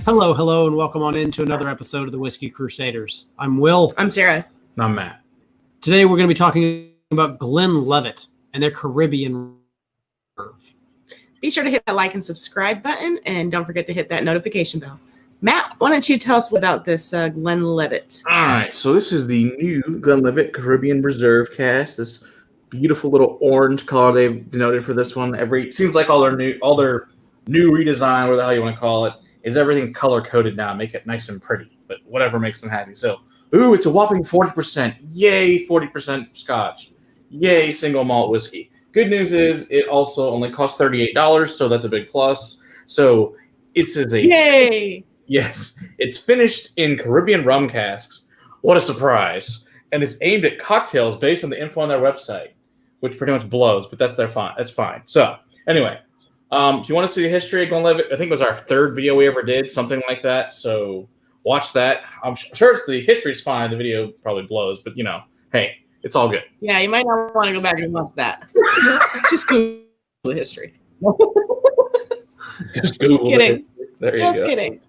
Hello, and welcome on into another episode of the Whiskey Crusaders. I'm Will. I'm Sarah. And I'm Matt. Today we're going to be talking about Glenlivet and their Caribbean Reserve. Be sure to hit that like and subscribe button, and don't forget to hit that notification bell. Matt, why don't you tell us about this Glenlivet? All right, so this is the new Glenlivet Caribbean Reserve cask. This beautiful little orange color they've denoted for this one. Seems like all their new redesign, whatever the hell you want to call it, is everything color coded now, make it nice and pretty. But whatever makes them happy. So, it's a whopping 40%. Yay, 40% Scotch. Yay, single malt whiskey. Good news is it also only costs $38, so that's a big plus. So it's yay. Yes, it's finished in Caribbean rum casks. What a surprise! And it's aimed at cocktails based on the info on their website, which pretty much blows. But that's fine. That's fine. So anyway, if you want to see the history of Glenlivet, I think it was our third video we ever did, something like that. So watch that. I'm sure the history's fine. The video probably blows, but hey, it's all good. Yeah, you might not want to go back and watch that. Just Google the history. Just kidding. Just kidding.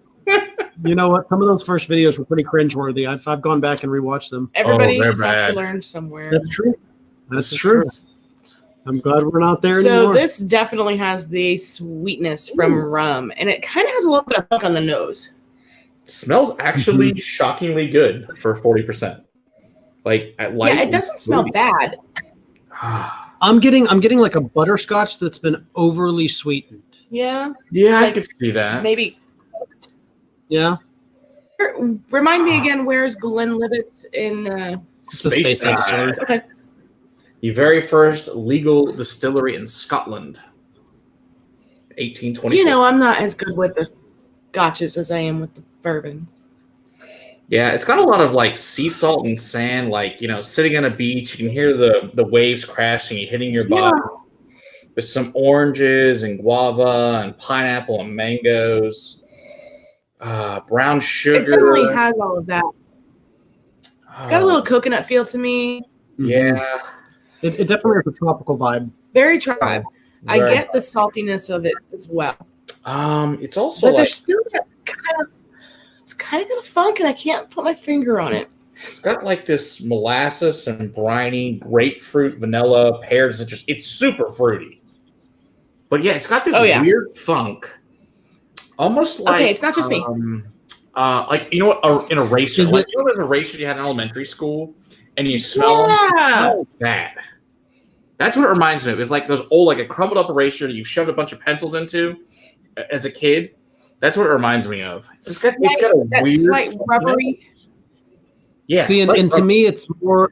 You know what? Some of those first videos were pretty cringeworthy. I've gone back and rewatched them. Everybody has to learn somewhere. That's true. That's true. I'm glad we're not there so anymore. This definitely has the sweetness from rum, and it kind of has a little bit of funk on the nose. It smells actually shockingly good for 40%. It doesn't smell bad. I'm getting like a butterscotch that's been overly sweetened. Yeah. Yeah, I could see that. Maybe. Yeah. Remind me again, where's Glenlivet in Space episode. Okay. The very first legal distillery in Scotland. 1824. I'm not as good with the scotches as I am with the bourbons. Yeah, it's got a lot of sea salt and sand, sitting on a beach. You can hear the waves crashing and hitting your body. With some oranges and guava and pineapple and mangoes. Brown sugar. It definitely has all of that. It's got a little coconut feel to me. Yeah. It definitely has a tropical vibe. Very tribe. I get the saltiness of it as well. It's also but there's still that it's kind of got a funk, and I can't put my finger on it. It's got this molasses and briny grapefruit, vanilla, pears. It's super fruity. But yeah, it's got this weird funk. Almost like it's not just me. An eraser. There's an eraser you had in elementary school, and you smell that. That's what it reminds me of. It's like those old, a crumbled up eraser that you shoved a bunch of pencils into as a kid. That's what it reminds me of. It's got a weird, slight rubbery. Yeah. See, and to me, it's more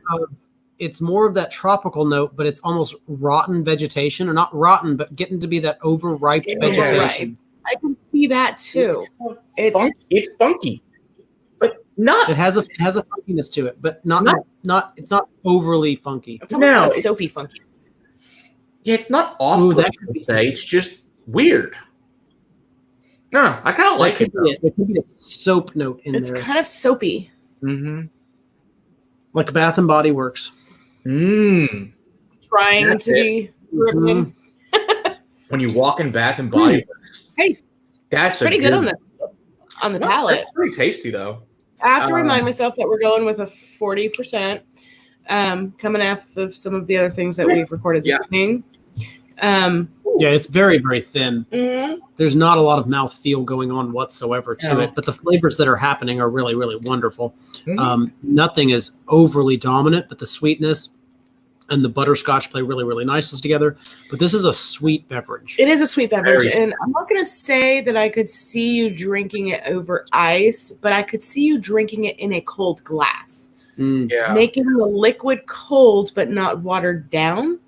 of that tropical note, but it's almost rotten vegetation, or not rotten, but getting to be that overripe vegetation. Right. I can see that too. It's funky, but not. It has a funkiness to it, but not. It's not overly funky. It's almost kind of soapy funky. Yeah, it's not off. It's just weird. No, I kind of like it. There could be a soap note in there. It's kind of soapy. Mm-hmm. Like Bath and Body Works. Trying to be Caribbean. When you walk in Bath and Body Works, hey, that's pretty good on the palate. That's pretty tasty though. I have to remind myself that we're going with a 40%, coming off of some of the other things that we've recorded this evening. Yeah, it's very, very thin. Mm-hmm. There's not a lot of mouthfeel going on whatsoever to it, but the flavors that are happening are really, really wonderful. Mm-hmm. Nothing is overly dominant, but the sweetness and the butterscotch play really, really nicely together. But this is a sweet beverage. It is a sweet beverage, and I'm not going to say that I could see you drinking it over ice, but I could see you drinking it in a cold glass. Yeah. Making the liquid cold, but not watered down.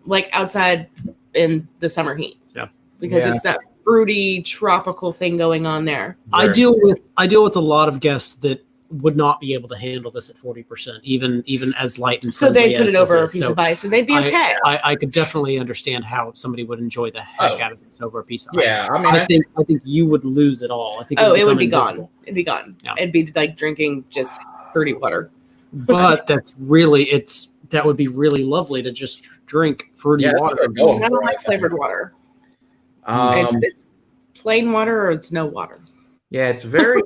Like outside in the summer heat. Yeah. Because it's that fruity tropical thing going on there. I deal with a lot of guests that would not be able to handle this at 40%, even as light and so they put it over a piece of ice and they'd be okay. I could definitely understand how somebody would enjoy the heck out of this over a piece of ice. Yeah, I think you would lose it all. I think it would be gone. It'd be gone. Yeah. It'd be like drinking just fruity water. But that would be really lovely to just drink fruity water. I don't like flavored water. plain water or it's no water. Yeah, it's very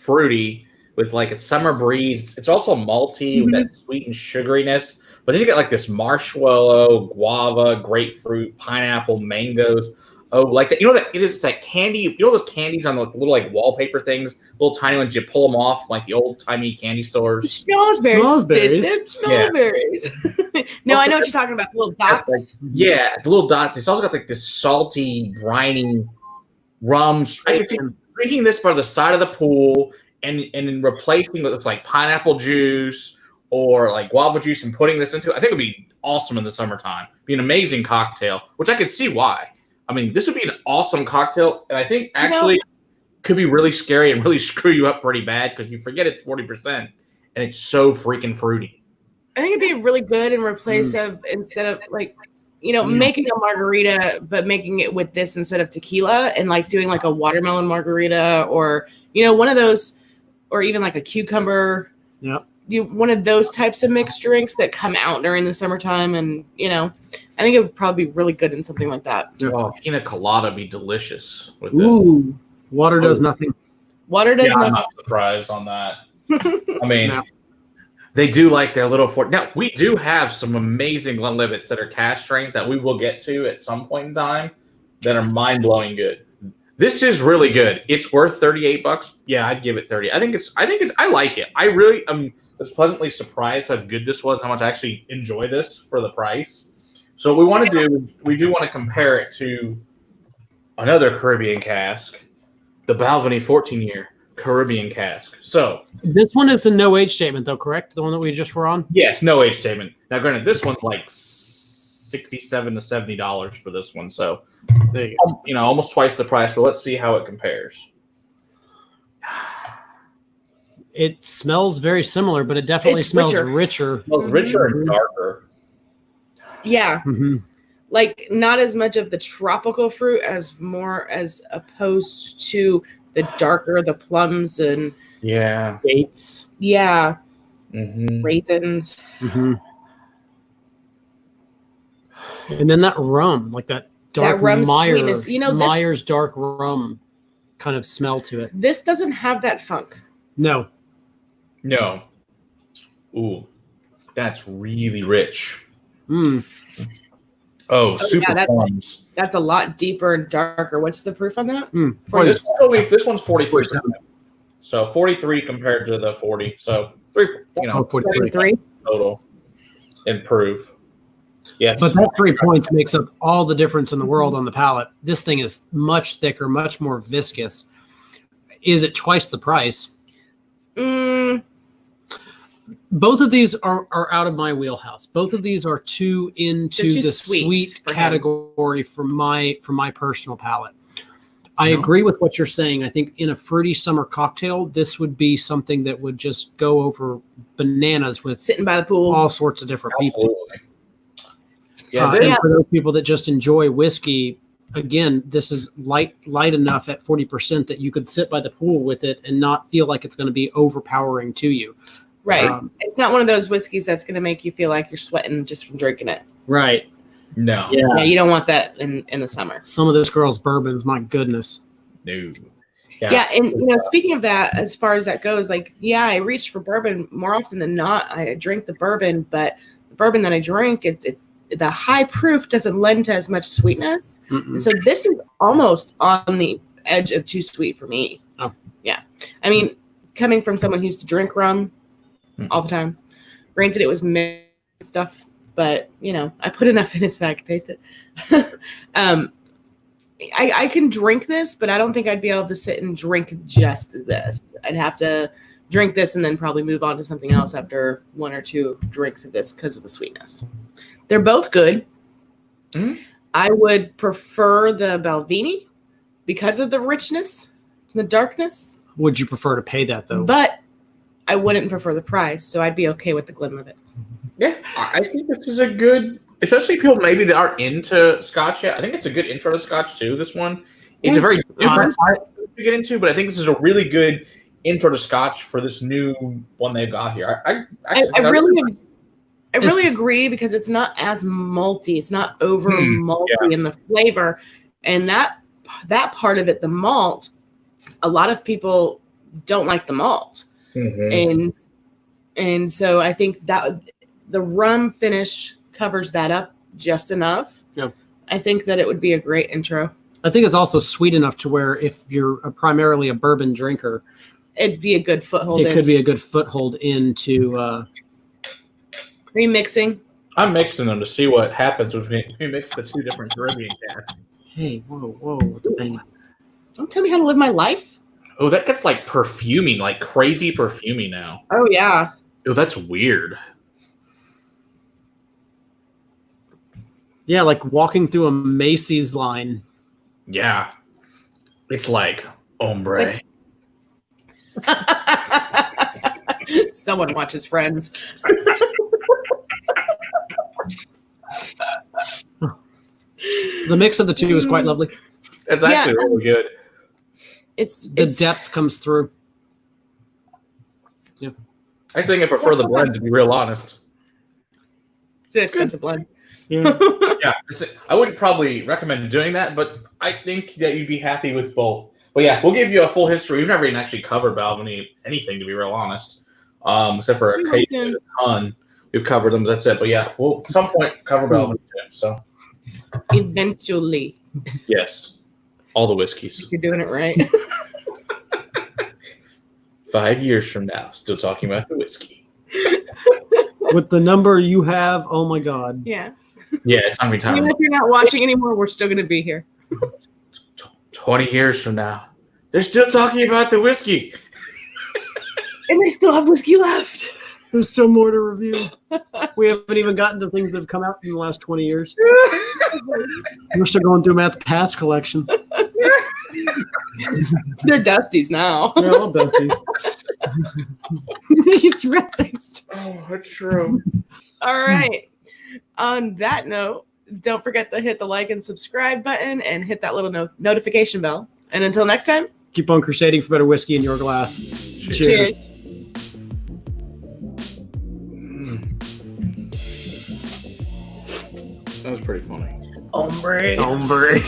fruity with like a summer breeze. It's also malty with that sweet and sugariness. But then you get like this marshmallow, guava, grapefruit, pineapple, mangoes. Oh, like that. You know that it is that candy. You know those candies on the little like wallpaper things, little tiny ones. You pull them off like the old timey candy stores. Snowsberries. Yeah. No, I know what you're talking about. The little dots. Like, yeah, the little dots. It's also got like this salty, briny rum. I could see drinking this by the side of the pool and then replacing with like pineapple juice or like guava juice and putting this into it. I think it would be awesome in the summertime. Be an amazing cocktail, which I could see why. I mean, this would be an awesome cocktail, and I think actually could be really scary and really screw you up pretty bad because you forget it's 40% and it's so freaking fruity. I think it'd be really good in replace of instead of like, making a margarita, but making it with this instead of tequila and like doing like a watermelon margarita or, one of those, or even like a cucumber. Yeah. One of those types of mixed drinks that come out during the summertime. And, I think it would probably be really good in something like that. Oh, pina colada would be delicious with this. Ooh, water does nothing. Water does nothing. I'm not surprised on that. I mean, they do like their little fort. Now, we do have some amazing Glenlivets that are cask strength that we will get to at some point in time that are mind-blowing good. This is really good. It's worth $38. Yeah, I'd give it 30. I like it. I really was pleasantly surprised how good this was, how much I actually enjoy this for the price. So what we want to do, we do want to compare it to another Caribbean cask, the Balvenie 14-year Caribbean cask. So this one is a no age statement, though, correct? The one that we just were on? Yes, no age statement. Now, granted, this one's like $67 to $70 for this one. So, there you go. Almost twice the price, but let's see how it compares. It smells very similar, but it definitely smells richer. It smells richer and darker. Yeah. Mm-hmm. Like not as much of the tropical fruit as opposed to the darker, the plums and dates. Yeah. Mm-hmm. Raisins. Mm-hmm. And then that rum, like that dark Myers, Myers dark rum kind of smell to it. This doesn't have that funk. No. Ooh, that's really rich. Mm. Oh, super plums. That's a lot deeper and darker. What's the proof on that? This one's 43. So 43 compared to the 40. So 43 total improve. Yes. But that 3 points makes up all the difference in the world on the palate. This thing is much thicker, much more viscous. Is it twice the price? Both of these are out of my wheelhouse. Both of these are too into the sweet category for my personal palate. I agree with what you're saying. I think in a fruity summer cocktail, this would be something that would just go over bananas with sitting by the pool, all sorts of different people. Yeah, and for those people that just enjoy whiskey, again, this is light enough at 40% that you could sit by the pool with it and not feel like it's going to be overpowering to you. Right. It's not one of those whiskeys that's going to make you feel like you're sweating just from drinking it. Right. No. Yeah, you don't want that in the summer. Some of this girl's bourbons, my goodness. No. Yeah, and speaking of that, as far as that goes, I reach for bourbon more often than not. I drink the bourbon, but the bourbon that I drink, it's the high proof doesn't lend to as much sweetness. And so this is almost on the edge of too sweet for me. Oh. Yeah. I mean, coming from someone who used to drink rum all the time, granted it was mixed stuff, but I put enough in it so I could taste it. I can drink this, but I don't think I'd be able to sit and drink just this. I'd have to drink this and then probably move on to something else after one or two drinks of this because of the sweetness. They're both good. Mm-hmm. I would prefer the Balvenie because of the richness, the darkness. Would you prefer to pay that though? But I wouldn't prefer the price, so I'd be okay with the Glenlivet. Yeah, I think this is a good, especially people maybe that aren't into Scotch yet. I think it's a good intro to Scotch too. This one, it's a very different to get into, but I think this is a really good intro to Scotch for this new one they've got here. I really agree because it's not as malty. It's not over malty in the flavor, and that that part of it, the malt, a lot of people don't like the malt. And so I think that the rum finish covers that up just enough. Yeah. I think that it would be a great intro. I think it's also sweet enough to where if you're primarily a bourbon drinker, it'd be a good foothold. It could be a good foothold into. Are you mixing? I'm mixing them to see what happens when we mix the two different Caribbean casks. Hey, whoa, what the bang? Don't tell me how to live my life. Oh, that gets like perfuming, like crazy perfuming now. Oh, yeah. Oh, that's weird. Yeah, like walking through a Macy's line. Yeah. It's like ombre. It's like... Someone watches Friends. The mix of the two is quite lovely. It's actually really good. It's depth comes through. Yeah. I think I prefer the blend, to be real honest. It's an expensive blend. Yeah. Yeah. I wouldn't probably recommend doing that, but I think that you'd be happy with both. But yeah, we'll give you a full history. We've never even actually covered Balvenie anything, to be real honest. Except for a ton. We've covered them, but that's it. But yeah, we'll at some point cover Balvenie too. So eventually. Yes. All the whiskeys. You're doing it right. 5 years from now, still talking about the whiskey. With the number you have, oh my God. Yeah. Yeah, it's not going to be time. Even if you're not watching anymore, we're still going to be here. 20 years from now, they're still talking about the whiskey. And they still have whiskey left. There's still more to review. We haven't even gotten to things that have come out in the last 20 years. We're still going through Matt's past collection. They're dusties now. They're all dusties. He's referenced. Oh, that's true. All right. On that note, don't forget to hit the like and subscribe button and hit that little notification bell. And until next time, keep on crusading for better whiskey in your glass. Cheers. That was pretty funny. Hombre. Hombre.